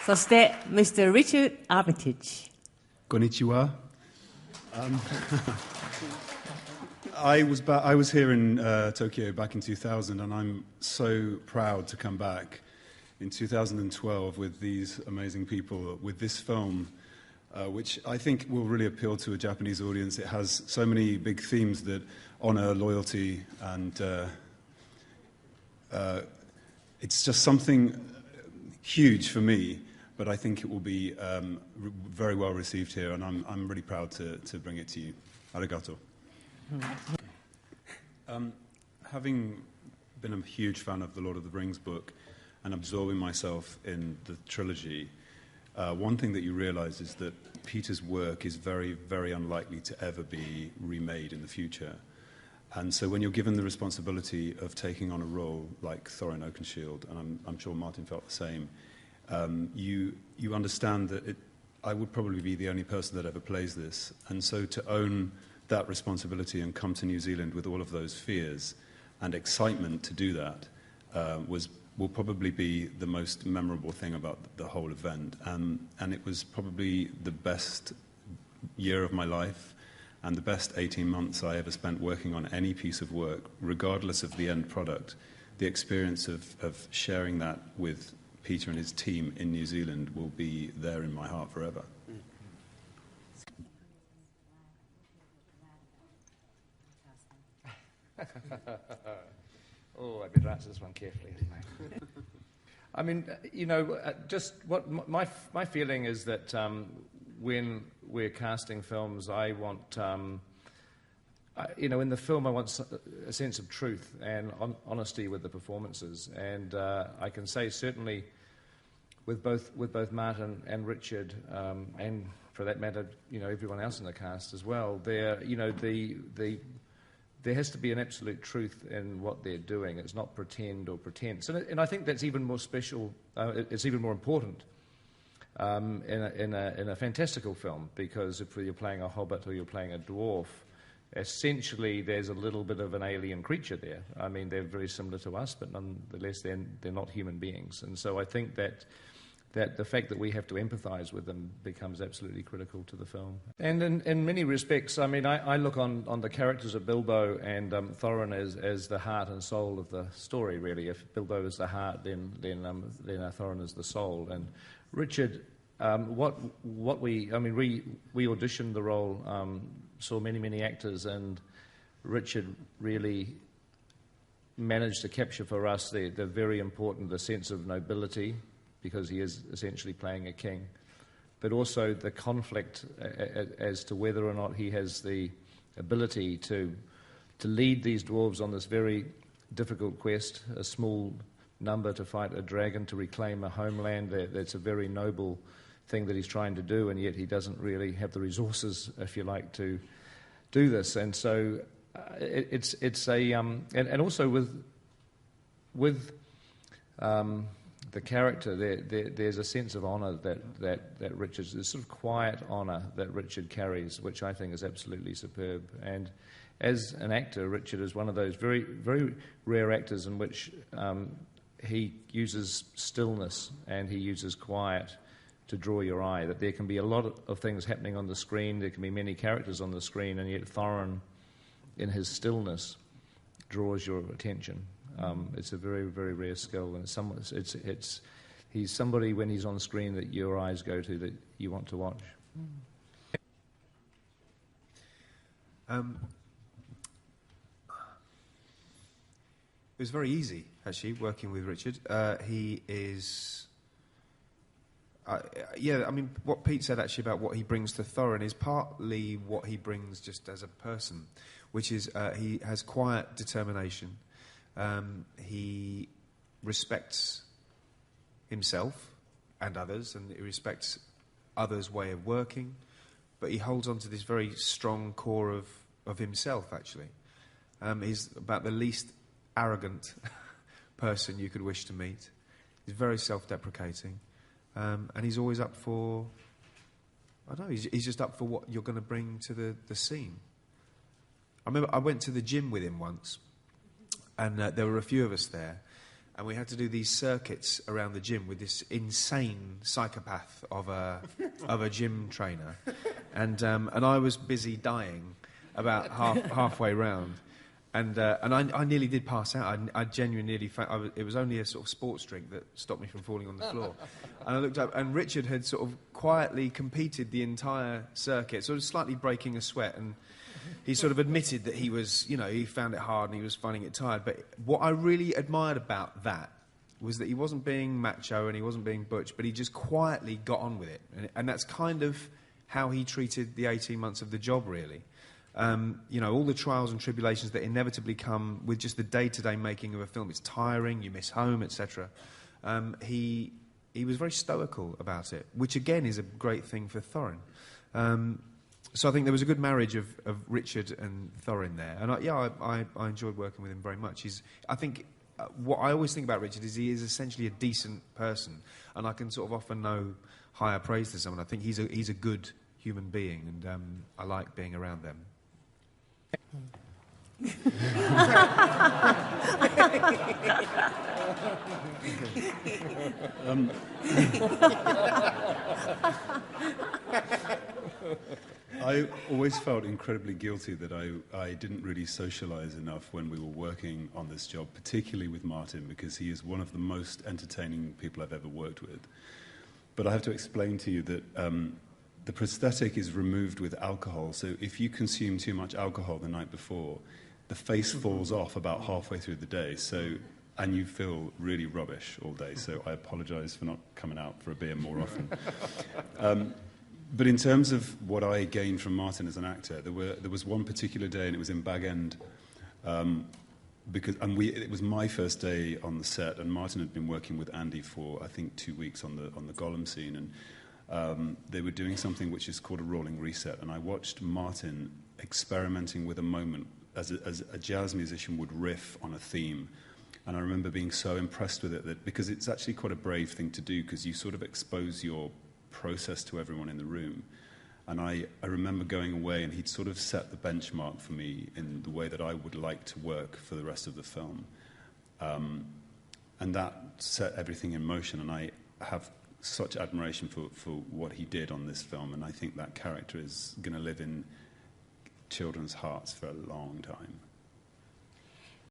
そして Mr. Richard Armitidge. Konnichiwa. I was here in Tokyo back in 2000, and I'm so proud to come back in 2012 with these amazing people, with this film, which I think will really appeal to a Japanese audience. It has so many big themes that honor loyalty, and it's just something huge for me, but I think it will be very well received here, and I'm really proud to bring it to you. Arigato. Having been a huge fan of the Lord of the Rings book and absorbing myself in the trilogy, one thing that you realize is that Peter's work is very, very unlikely to ever be remade in the future. And so when you're given the responsibility of taking on a role like Thorin Oakenshield, and I'm sure Martin felt the same, you understand that I would probably be the only person that ever plays this. And so to own that responsibility and come to New Zealand with all of those fears and excitement to do that will probably be the most memorable thing about the whole event. And it was probably the best year of my life and the best 18 months I ever spent working on any piece of work, regardless of the end product. The experience of sharing that with Peter and his team in New Zealand will be there in my heart forever. Oh, I better answer this one carefully. I mean, just what my feeling is that when we're casting films, I want, in the film, I want a sense of truth and honesty with the performances. And I can say certainly with both Martin and Richard, and for that matter, everyone else in the cast as well, there has to be an absolute truth in what they're doing. It's not pretend or pretense. And I think that's even more special, it's even more important in a fantastical film, because if you're playing a hobbit or you're playing a dwarf, essentially there's a little bit of an alien creature there. I mean, they're very similar to us, but nonetheless they're not human beings. And so I think that the fact that we have to empathise with them becomes absolutely critical to the film. And in many respects, I mean, I look on the characters of Bilbo and Thorin as the heart and soul of the story, really. If Bilbo is the heart, then Thorin is the soul. And Richard, we auditioned the role, saw many actors, and Richard really managed to capture for us the very important, the sense of nobility, because he is essentially playing a king, but also the conflict as to whether or not he has the ability to lead these dwarves on this very difficult quest, a small number to fight a dragon to reclaim a homeland. That's a very noble thing that he's trying to do, and yet he doesn't really have the resources, if you like, to do this. And so it's a and also with the character, there's a sense of honour that Richard's, this sort of quiet honour that Richard carries, which I think is absolutely superb. And as an actor, Richard is one of those very, very rare actors in which he uses stillness and he uses quiet to draw your eye. That there can be a lot of things happening on the screen, there can be many characters on the screen, and yet Thorin, in his stillness, draws your attention. It's a very, very rare skill, and he's somebody when he's on screen that your eyes go to, that you want to watch. It was very easy, actually, working with Richard. He is... I mean, what Pete said, actually, about what he brings to Thorin is partly what he brings just as a person, which is he has quiet determination. He respects himself and others, and he respects others' way of working, but he holds on to this very strong core of himself, actually. He's about the least arrogant person you could wish to meet. He's very self-deprecating, and he's always up for... I don't know, he's just up for what you're going to bring to the scene. I remember I went to the gym with him once, and there were a few of us there, and we had to do these circuits around the gym with this insane psychopath of a gym trainer, and I was busy dying about halfway round. And I nearly did pass out. I genuinely nearly it was only a sort of sports drink that stopped me from falling on the floor. And I looked up, and Richard had sort of quietly competed the entire circuit, sort of slightly breaking a sweat. And he sort of admitted that he was, he found it hard and he was finding it tired. But what I really admired about that was that he wasn't being macho and he wasn't being butch, but he just quietly got on with it. And that's kind of how he treated the 18 months of the job, really. All the trials and tribulations that inevitably come with just the day-to-day making of a film. It's tiring, you miss home, etc. He was very stoical about it, which again is a great thing for Thorin. So I think there was a good marriage of Richard and Thorin there, and I enjoyed working with him very much. I think what I always think about Richard is he is essentially a decent person, and I can sort of offer no higher praise to someone. I think he's a good human being, and I like being around them. I always felt incredibly guilty that I didn't really socialise enough when we were working on this job, particularly with Martin, because he is one of the most entertaining people I've ever worked with. But I have to explain to you that the prosthetic is removed with alcohol, so if you consume too much alcohol the night before, the face falls off about halfway through the day, and you feel really rubbish all day, so I apologise for not coming out for a beer more often. But in terms of what I gained from Martin as an actor, there was one particular day, and it was in Bag End, it was my first day on the set, and Martin had been working with Andy for, I think, 2 weeks on the Gollum scene, and they were doing something which is called a rolling reset, and I watched Martin experimenting with a moment as a jazz musician would riff on a theme, and I remember being so impressed with it because it's actually quite a brave thing to do, because you sort of expose your process to everyone in the room. And I remember going away, and he'd sort of set the benchmark for me in the way that I would like to work for the rest of the film, and that set everything in motion, and I have such admiration for what he did on this film, and I think that character is going to live in children's hearts for a long time.